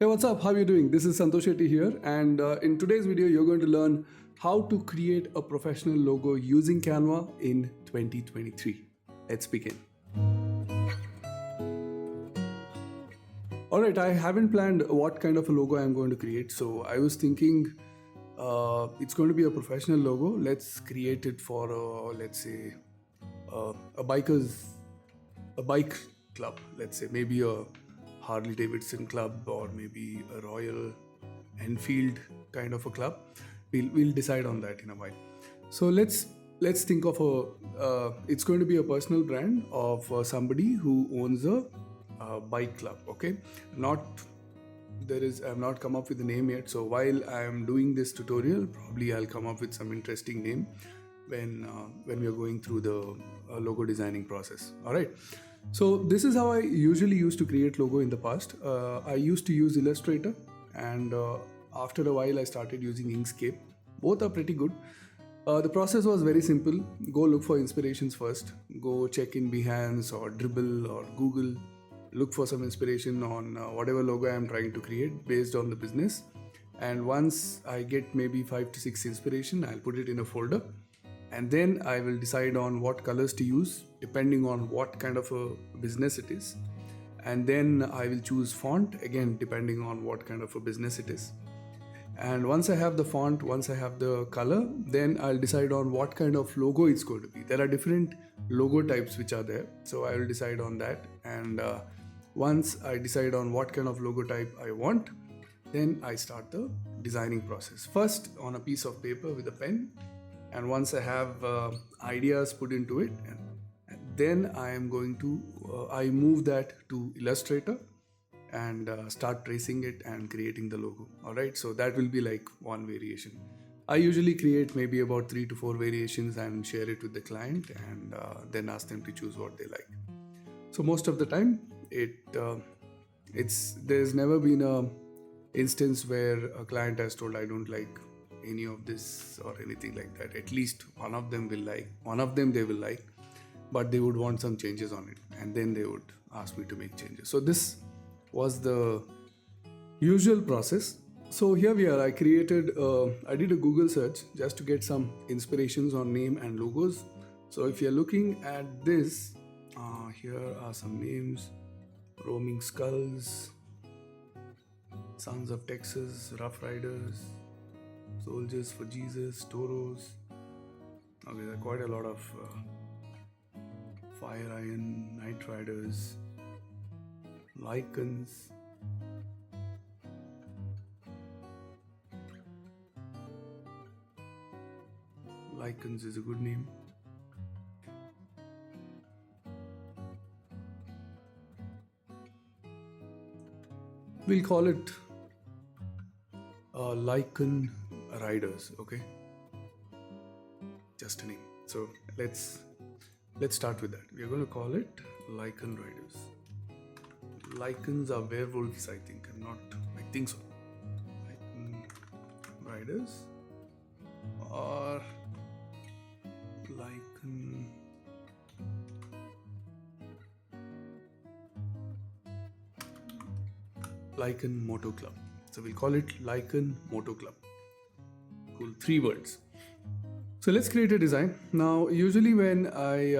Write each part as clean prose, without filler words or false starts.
Hey, what's up? How are you doing? This is Santosh Shetty here, and in today's video, you're going to learn how to create a professional logo using Canva in 2023. Let's begin. All right, I haven't planned what kind of a logo I'm going to create, so I was thinking it's going to be a professional logo. Let's create it for, let's say, a bike club. Let's say maybe a Harley Davidson club or maybe a Royal Enfield kind of a club. We'll decide on that in a while. So let's think of it's going to be a personal brand of somebody who owns a bike club. Okay, not I've not come up with the name yet. So while I'm doing this tutorial, probably I'll come up with some interesting name when we are going through the logo designing process. All right. So this is how I usually used to create logo in the past. I used to use Illustrator, and after a while I started using Inkscape. Both are pretty good. The process was very simple. Go look for inspirations first. Go check in Behance or Dribbble or Google. Look for some inspiration on whatever logo I am trying to create based on the business. And once I get maybe 5 to 6 inspiration, I'll put it in a folder. And then I will decide on what colors to use depending on what kind of a business it is. And then I will choose font again depending on what kind of a business it is. And once I have the font, once I have the color, then I'll decide on what kind of logo it's going to be. There are different logo types which are there. So I will decide on that. And once I decide on what kind of logo type I want, then I start the designing process. First on a piece of paper with a pen. And once I have ideas put into it, and then I am going to I move that to Illustrator and start tracing it and creating the logo. All right, so that will be like one variation. I usually create maybe about 3 to 4 variations and share it with the client, and then ask them to choose what they like. So most of the time, there's never been a instance where a client has told I don't like any of this or anything like that. At least one of them they will like, but they would want some changes on it, and then they would ask me to make changes. So this was the usual process. So here we are. I did a Google search just to get some inspirations on name and logos. So if you're looking at this, here are some names: Roaming Skulls, Sons of Texas, Rough Riders, Soldiers for Jesus, Toros. Okay, there are quite a lot of Fire Iron, Night Riders, Lycans. Lycans is a good name. We'll call it Lycan Riders, okay? Just a name. So let's start with that. We are going to call it Lycan Riders. Lycans are werewolves, I think. I think so. Lycan Riders or Lycan Moto Club. So we'll call it Lycan Moto Club. Cool, 3 words. So let's create a design. Now, usually when I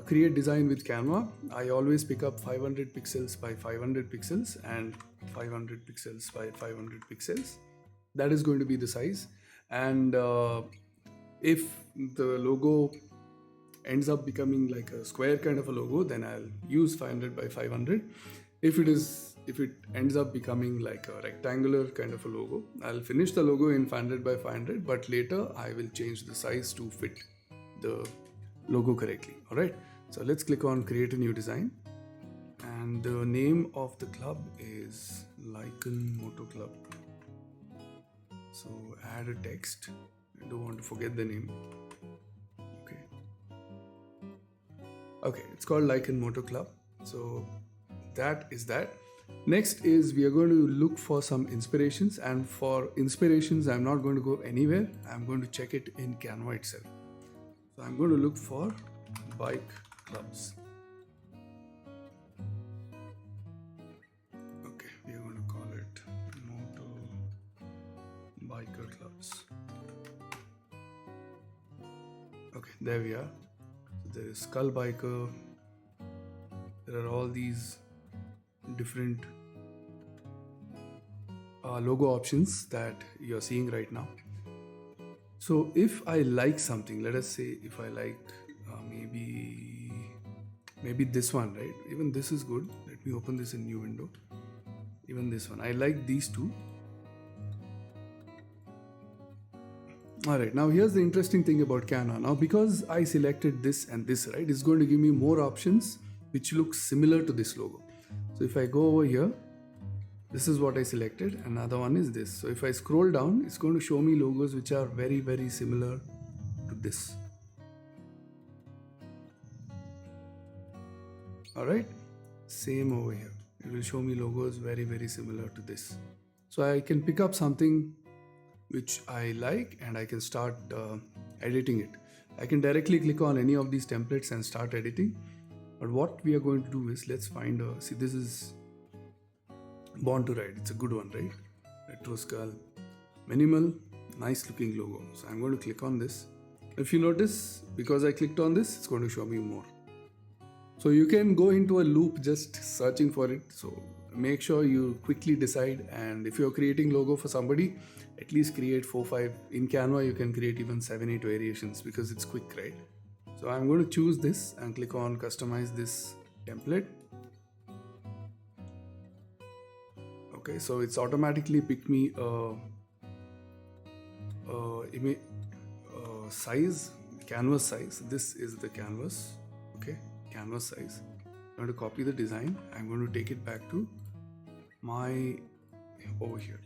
create design with Canva, I always pick up 500 pixels by 500 pixels and 500 pixels by 500 pixels. That is going to be the size. And if the logo ends up becoming like a square kind of a logo, then I'll use 500 by 500. If it ends up becoming like a rectangular kind of a logo, I'll finish the logo in 500 by 500, but later I will change the size to fit the logo correctly. All right, so let's click on create a new design, and the name of the club is Lycan Moto Club. So add a text. I don't want to forget the name. Okay, it's called Lycan Moto Club. So that is that. Next is we are going to look for some inspirations, and for inspirations I'm not going to go anywhere. I'm going to check it in Canva itself. So I'm going to look for bike clubs. Okay, we are going to call it biker clubs. Okay, there we are. So there is skull biker. There are all these different logo options that you're seeing right now. So if I like something, let us say if I like maybe this one, right? Even this is good. Let me open this in new window. Even this one, I like these two. All right, now here's the interesting thing about Canva. Now because I selected this and this, right, it's going to give me more options which look similar to this logo. So if I go over here, this is what I selected. Another one is this. So if I scroll down, it's going to show me logos which are very, very similar to this. All right, same over here. It will show me logos very, very similar to this. So I can pick up something which I like and I can start editing it. I can directly click on any of these templates and start editing. But what we are going to do is, let's find see, this is Born to Ride. It's a good one, right? Retro skull, minimal, nice looking logo. So I'm going to click on this. If you notice, because I clicked on this, it's going to show me more. So you can go into a loop just searching for it. So make sure you quickly decide, and if you're creating logo for somebody, at least create 4-5. In Canva you can create even 7-8 variations because it's quick, right? So I'm going to choose this and click on customize this template. Okay, so it's automatically picked me size, canvas size. This is the canvas. Okay, canvas size. I'm going to copy the design. I'm going to take it back to my over here.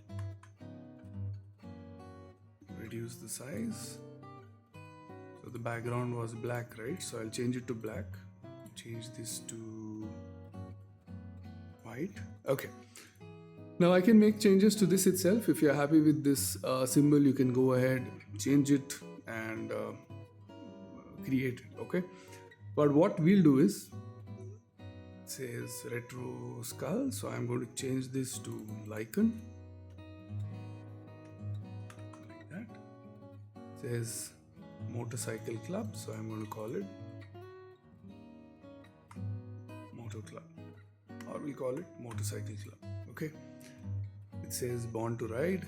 Reduce the size. So the background was black, right? So I'll change it to black. Change this to white. Okay. Now I can make changes to this itself. If you're happy with this symbol, you can go ahead, change it and create it, okay? But what we'll do is, it says retro skull, so I'm going to change this to lichen, like that. It says motorcycle club, so I'm going to call it motor club, or we'll call it motorcycle club, okay? It says Born to Ride.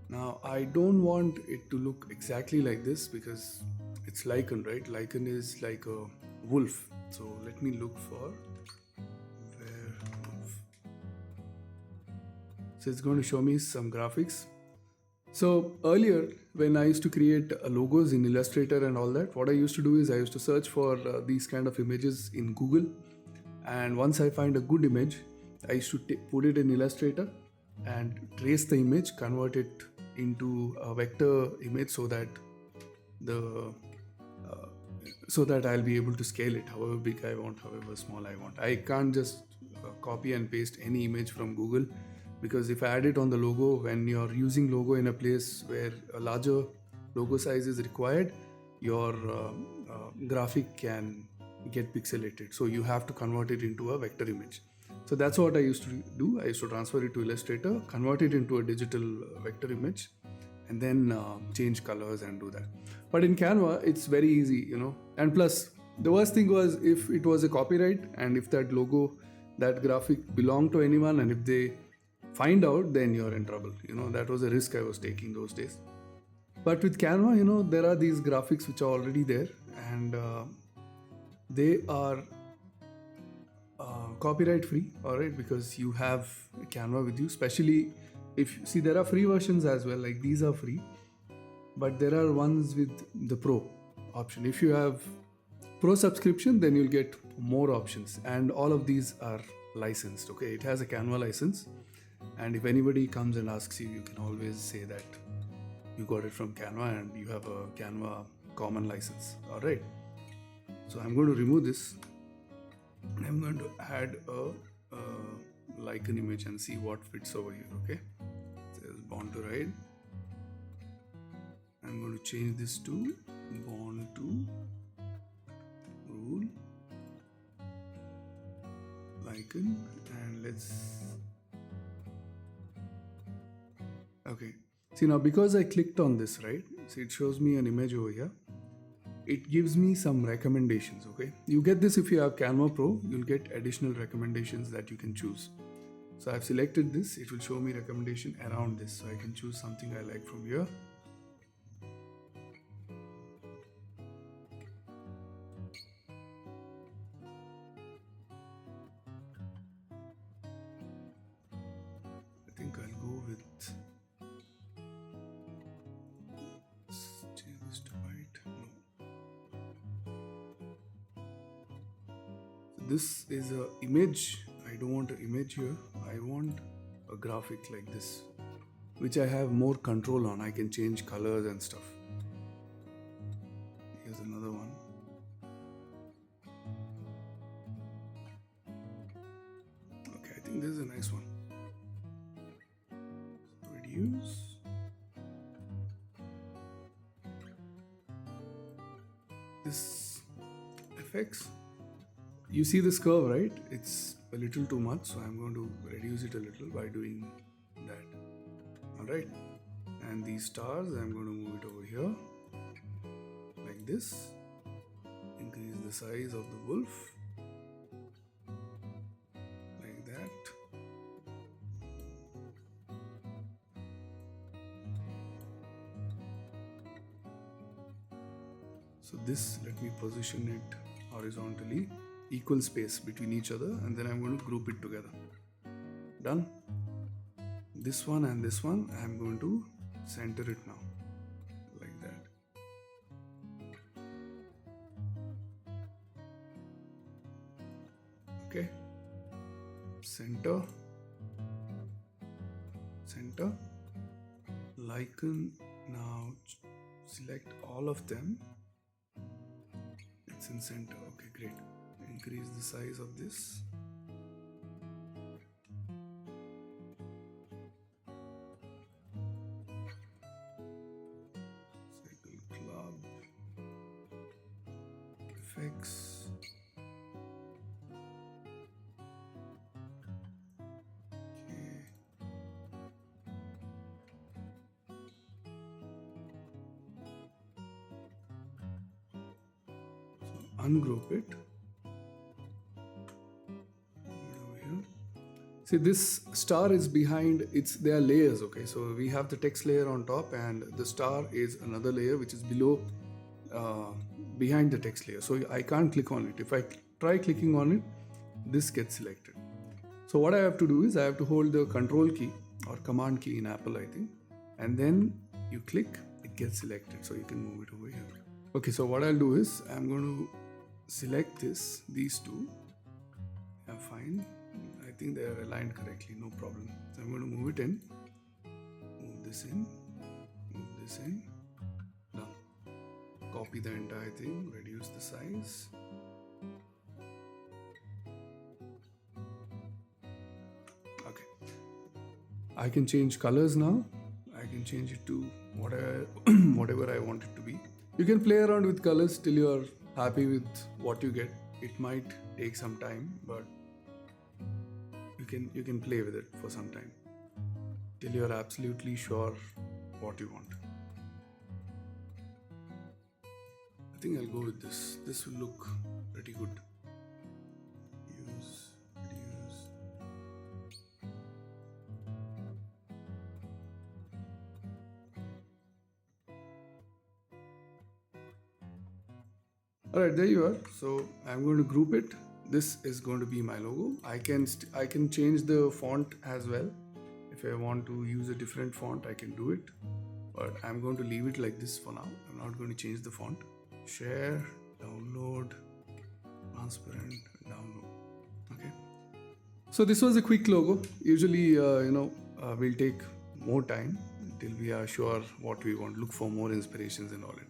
Now I don't want it to look exactly like this because it's lichen, right? Lichen is like a wolf. So let me look for werewolf. So it's going to show me some graphics. So earlier when I used to create logos in Illustrator and all that, what I used to do is I used to search for these kind of images in Google, and once I find a good image, I used to put it in Illustrator and trace the image, convert it into a vector image so that I'll be able to scale it however big I want, however small I want. I can't just copy and paste any image from Google, because if I add it on the logo, when you're using logo in a place where a larger logo size is required, your graphic can get pixelated. So you have to convert it into a vector image. So that's what I used to do. I used to transfer it to Illustrator, convert it into a digital vector image, and then change colors and do that. But in Canva, it's very easy, you know. And plus, the worst thing was if it was a copyright and if that logo, that graphic belonged to anyone, and if they find out, then you're in trouble. You know, that was a risk I was taking those days. But with Canva, you know, there are these graphics which are already there, and they are copyright free, all right, because you have Canva with you. Especially if see, there are free versions as well, like these are free, but there are ones with the pro option. If you have pro subscription, then you'll get more options, and all of these are licensed. Okay, it has a Canva license, and if anybody comes and asks you, you can always say that you got it from Canva and you have a Canva common license. All right, so I'm going to remove this. I'm going to add a lichen image and see what fits over here. Okay, it says Born to Ride. I'm going to change this to Born to Rule lichen, and let's. Okay, See now, because I clicked on this, right? See, it shows me an image over here. It gives me some recommendations, okay? You get this if you have Canva Pro, you'll get additional recommendations that you can choose. So I've selected this, it will show me recommendation around this. So I can choose something I like from here. I think I'll go with change this to white. No. So this is a image. I don't want an image here. I want a graphic like this, which I have more control on. I can change colors and stuff. Here's another one. Okay, I think this is a nice one. Reduce. This effects. You see this curve, right? It's a little too much, so I'm going to reduce it a little by doing that. Alright, and these stars, I'm going to move it over here like this. Increase the size of the wolf like that. So this, let me position it horizontally, equal space between each other, and then I'm going to group it together. Done. This one and this one, I'm going to center it now like that. Okay, center, lichen. Now select all of them. It's in center. Okay, great. Increase the size of this. Cycle club. Effects. Okay. So ungroup it. See, this star is behind, there are layers, okay? So we have the text layer on top and the star is another layer which is below, behind the text layer. So I can't click on it. If I try clicking on it, this gets selected. So what I have to do is I have to hold the control key or command key in Apple, I think. And then you click, it gets selected. So you can move it over here. Okay, so what I'll do is I'm going to select these two. Yeah, fine. I think they are aligned correctly, no problem. So I'm going to move it in, move this in, done. Copy the entire thing, reduce the size. Okay. I can change colors now. I can change it to whatever I want it to be. You can play around with colors till you are happy with what you get. It might take some time, but you can play with it for some time till you're absolutely sure what you want. I think I'll go with this. This will look pretty good. Reduce. Alright, there you are. So I'm going to group it. This is going to be my logo. I can change the font as well. If I want to use a different font, I can do it. But I'm going to leave it like this for now. I'm not going to change the font. Share, download, transparent, download. Okay. So this was a quick logo. Usually, we'll take more time until we are sure what we want. Look for more inspirations and all that.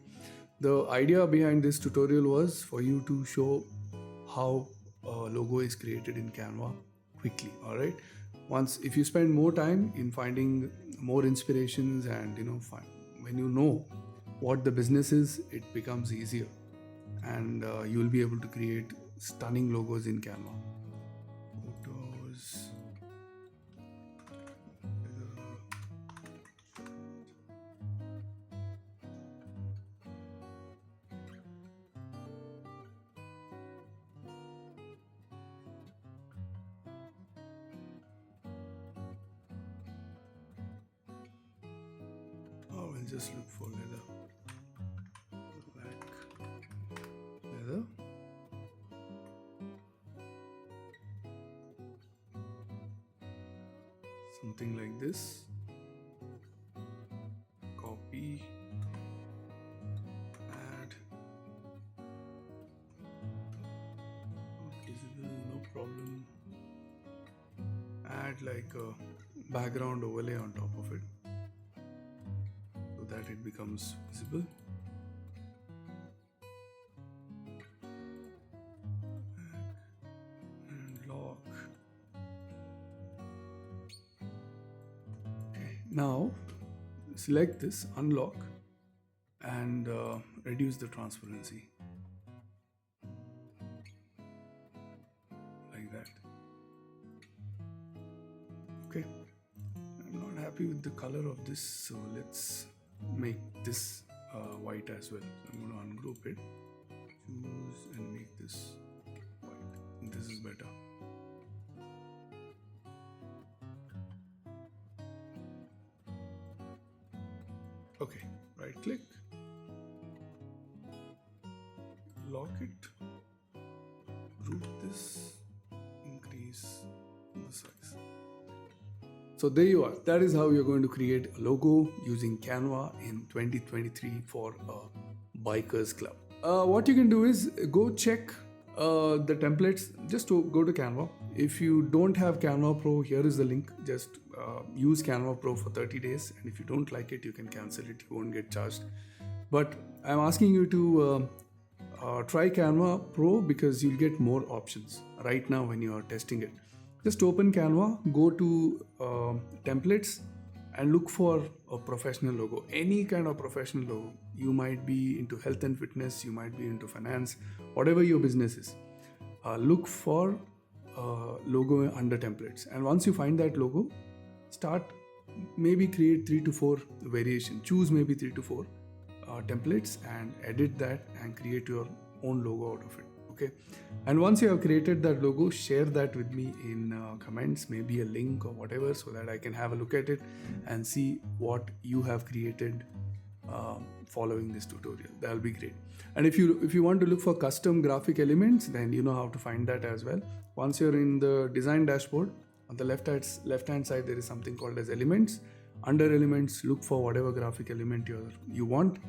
The idea behind this tutorial was for you to show how a logo is created in Canva quickly. All right. If you spend more time in finding more inspirations and when you know what the business is, it becomes easier, and you will be able to create stunning logos in Canva. Photos. I'll just look for leather. Black leather. Something like this. Copy. Add. Visible, no problem. Add like a background overlay on top of it so that it becomes visible. And lock. Okay, now select this, unlock, and reduce the transparency like that. Okay, I'm not happy with the color of this, so let's make this white as well. So I'm going to ungroup it, choose and make this white. This is better. Okay, right click, lock it, group this, increase the size. So there you are. That is how you're going to create a logo using Canva in 2023 for a bikers club. What you can do is go check the templates. Just to go to Canva. If you don't have Canva Pro, here is the link. Just use Canva Pro for 30 days. And if you don't like it, you can cancel it. You won't get charged. But I'm asking you to try Canva Pro because you'll get more options right now when you are testing it. Just open Canva, go to templates and look for a professional logo, any kind of professional logo. You might be into health and fitness, you might be into finance, whatever your business is. Look for logo under templates. And once you find that logo, start maybe create 3 to 4 variations. Choose maybe 3 to 4 templates and edit that and create your own logo out of it. Okay, and once you have created that logo, share that with me in comments, maybe a link or whatever, so that I can have a look at it and see what you have created following this tutorial. That'll be great. And if you want to look for custom graphic elements, then you know how to find that as well. Once you're in the design dashboard, on the left hand side there is something called as elements. Under elements, look for whatever graphic element you want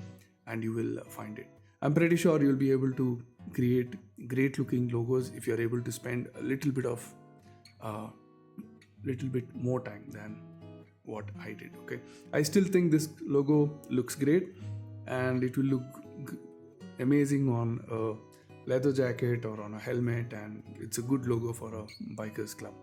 and you will find it. I'm pretty sure you'll be able to create great looking logos if you're able to spend a little bit more time than what I did. Okay, I still think this logo looks great and it will look amazing on a leather jacket or on a helmet, and it's a good logo for a bikers club.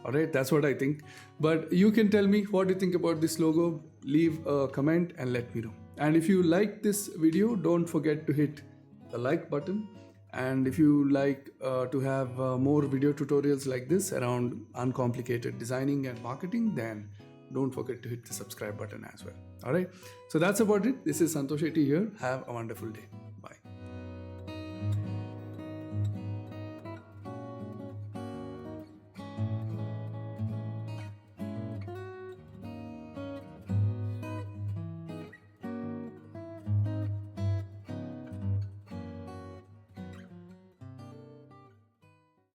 Alright, that's what I think. But you can tell me what you think about this logo. Leave a comment and let me know. And if you like this video, don't forget to hit the like button. And if you like to have more video tutorials like this around uncomplicated designing and marketing, then don't forget to hit the subscribe button as well. Alright, so that's about it. This is Santosh Shetty here. Have a wonderful day.